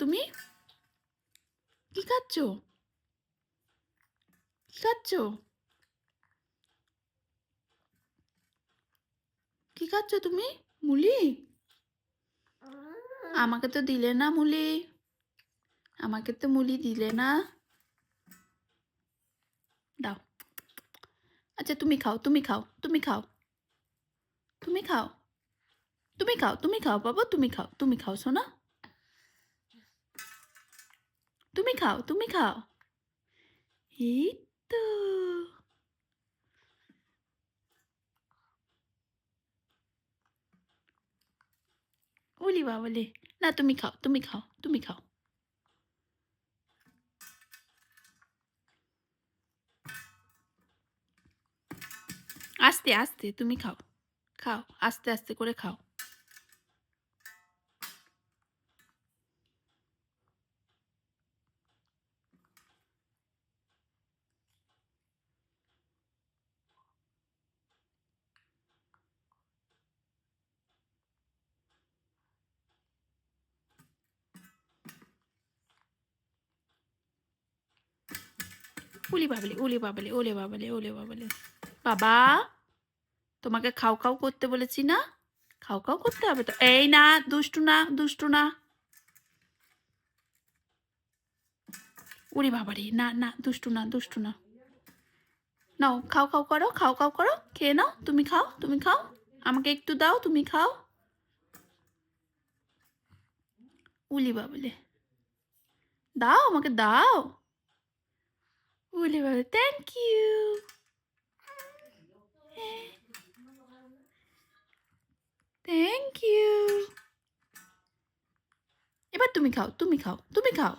তুমি? কি খাচ্ছ? কি খাচ্ছ? কি খাচ্ছ তুমি? মুলি? আমাকে তো দিলে না মুলি। আমাকে তো মুলি দিলে না। দাও। আচ্ছা তুমি খাও, তুমি খাও, তুমি খাও, তুমি খাও, তুমি খাও, তুমি খাও বাবা, তুমি খাও, তুমি খাও সোনা, তুমি খাও, তুমি খাও। এই তো। ওলি বাবালে, না তুমি খাও, তুমি খাও, তুমি খাও। আস্তে আস্তে তুমি খাও, খাও আস্তে আস্তে করে খাও। ওলি বাবালে, ওলে বাবালে, ওলে বাবালে, ওলে বাবালে। বাবা, তোমাকে খাও খাও করতে বলেছি না? খাও খাও করতে হবে তো। এই না, দুষ্টু না, দুষ্টু না। ওরে বাবারে, না না, দুষ্টু না, দুষ্টু না। নাও খাও খাও করো, খাও খাও করো, খেয়ে নাও, তুমি খাও, তুমি খাও। আমাকে একটু দাও, তুমি খাও। উলি বাবলে, দাও আমাকে দাও। উলি বাবলে, থ্যাংক ইউ। Thank you. এবার তুমি খাও, তুমি খাও, তুমি খাও।